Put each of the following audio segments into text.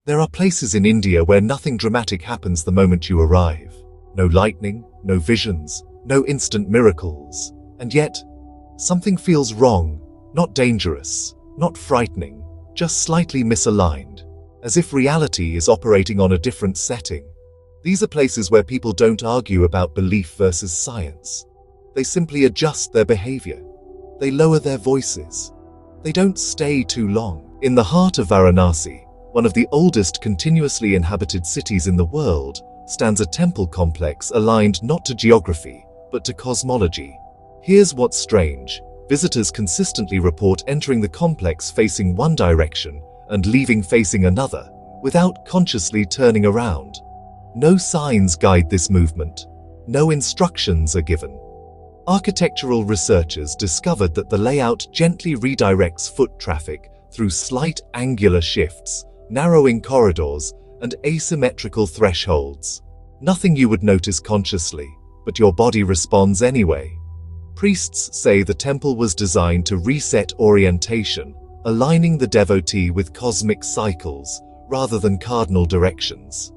There are places in India where nothing dramatic happens the moment you arrive. No lightning, no visions, no instant miracles. And yet, something feels wrong, not dangerous, not frightening, just slightly misaligned, as if reality is operating on a different setting. These are places where people don't argue about belief versus science. They simply adjust their behavior. They lower their voices. They don't stay too long. In the heart of Varanasi, one of the oldest continuously inhabited cities in the world, stands a temple complex aligned not to geography, but to cosmology. Here's what's strange. Visitors consistently report entering the complex facing one direction and leaving facing another, without consciously turning around. No signs guide this movement. No instructions are given. Architectural researchers discovered that the layout gently redirects foot traffic through slight angular shifts, narrowing corridors, and asymmetrical thresholds. Nothing you would notice consciously, but your body responds anyway. Priests say the temple was designed to reset orientation, aligning the devotee with cosmic cycles rather than cardinal directions.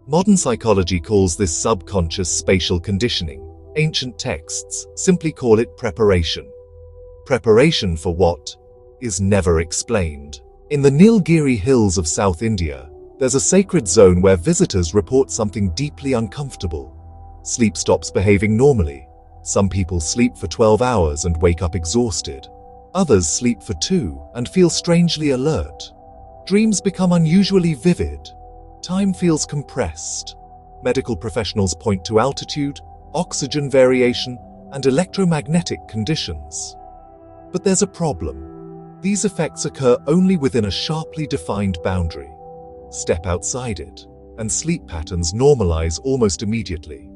Modern psychology calls this subconscious spatial conditioning. Ancient texts simply call it preparation. Preparation for what is never explained. In the Nilgiri hills of South India, there's a sacred zone where visitors report something deeply uncomfortable. Sleep stops behaving normally. Some people sleep for 12 hours and wake up exhausted. Others sleep for 2 and feel strangely alert. Dreams become unusually vivid. Time feels compressed. Medical professionals point to altitude, oxygen variation, and electromagnetic conditions. But there's a problem. These effects occur only within a sharply defined boundary. Step outside it, and sleep patterns normalize almost immediately.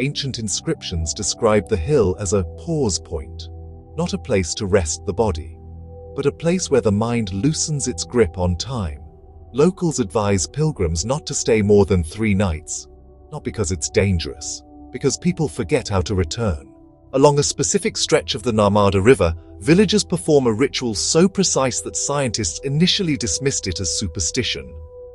Ancient inscriptions describe the hill as a pause point, not a place to rest the body, but a place where the mind loosens its grip on time. Locals advise pilgrims not to stay more than 3 nights, not because it's dangerous, because people forget how to return. Along a specific stretch of the Narmada River, villagers perform a ritual so precise that scientists initially dismissed it as superstition.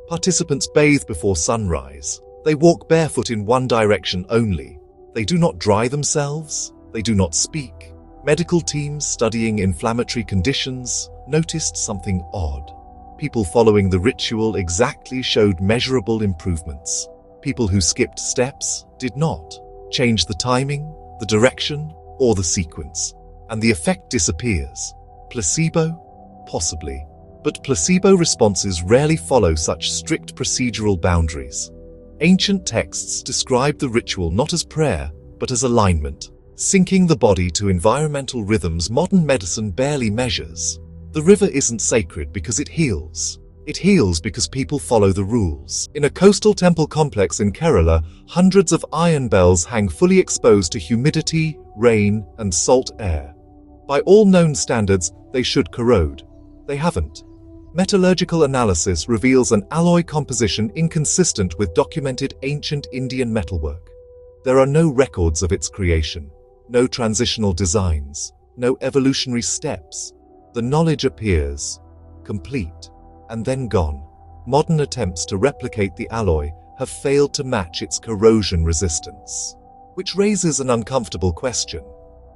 Participants bathe before sunrise. They walk barefoot in one direction only. They do not dry themselves. They do not speak. Medical teams studying inflammatory conditions noticed something odd. People following the ritual exactly showed measurable improvements. People who skipped steps did not change the timing, the direction, or the sequence, and the effect disappears. Placebo? Possibly. But placebo responses rarely follow such strict procedural boundaries. Ancient texts describe the ritual not as prayer, but as alignment, syncing the body to environmental rhythms modern medicine barely measures. The river isn't sacred because it heals. It heals because people follow the rules. In a coastal temple complex in Kerala, hundreds of iron bells hang fully exposed to humidity, rain, and salt air. By all known standards, they should corrode. They haven't. Metallurgical analysis reveals an alloy composition inconsistent with documented ancient Indian metalwork. There are no records of its creation, no transitional designs, no evolutionary steps. The knowledge appears, complete, and then gone. Modern attempts to replicate the alloy have failed to match its corrosion resistance. Which raises an uncomfortable question.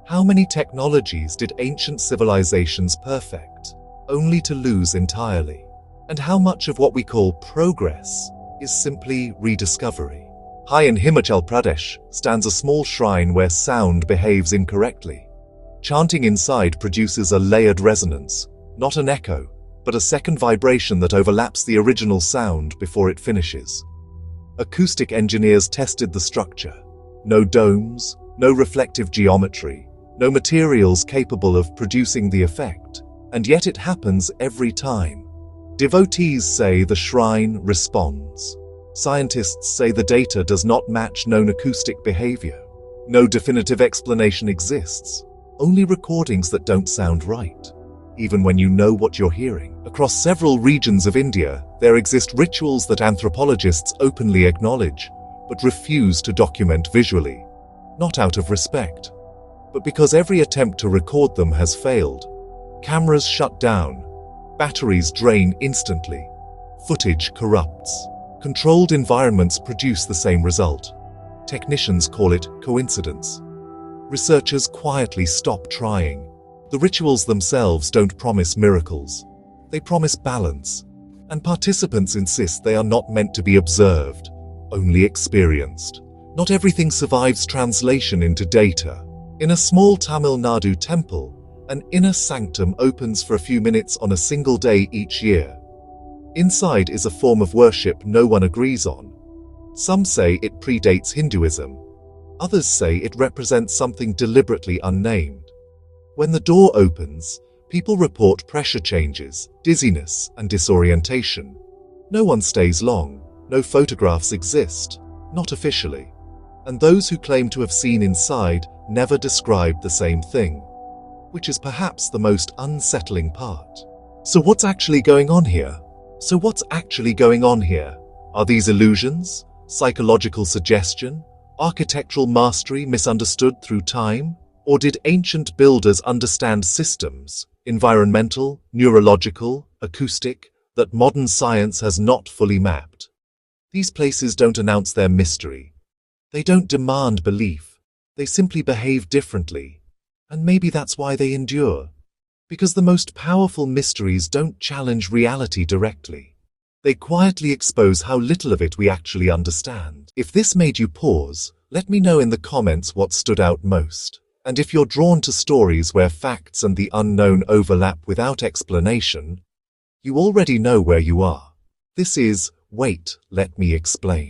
How many technologies did ancient civilizations perfect, only to lose entirely? And how much of what we call progress is simply rediscovery? High in Himachal Pradesh stands a small shrine where sound behaves incorrectly. Chanting inside produces a layered resonance, not an echo, but a second vibration that overlaps the original sound before it finishes. Acoustic engineers tested the structure. No domes, no reflective geometry, no materials capable of producing the effect. And yet it happens every time. Devotees say the shrine responds. Scientists say the data does not match known acoustic behavior. No definitive explanation exists, only recordings that don't sound right. Even when you know what you're hearing. Across several regions of India, there exist rituals that anthropologists openly acknowledge, but refuse to document visually. Not out of respect, but because every attempt to record them has failed. Cameras shut down, batteries drain instantly, Footage corrupts. Controlled environments produce the same result. Technicians call it coincidence. Researchers quietly stop trying. The rituals themselves don't promise miracles. They promise balance. And participants insist they are not meant to be observed, only experienced. Not everything survives translation into data. In a small Tamil Nadu temple, an inner sanctum opens for a few minutes on a single day each year. Inside is a form of worship no one agrees on. Some say it predates Hinduism. Others say it represents something deliberately unnamed. When the door opens, people report pressure changes, dizziness, and disorientation. No one stays long. No photographs exist, not officially. And those who claim to have seen inside never described the same thing, which is perhaps the most unsettling part. So what's actually going on here? Are these illusions? Psychological suggestion? Architectural mastery misunderstood through time? Or did ancient builders understand systems, environmental, neurological, acoustic, that modern science has not fully mapped? These places don't announce their mystery. They don't demand belief. They simply behave differently. And maybe that's why they endure. Because the most powerful mysteries don't challenge reality directly. They quietly expose how little of it we actually understand. If this made you pause, let me know in the comments what stood out most. And if you're drawn to stories where facts and the unknown overlap without explanation, you already know where you are. This is Wait, Let Me Explain.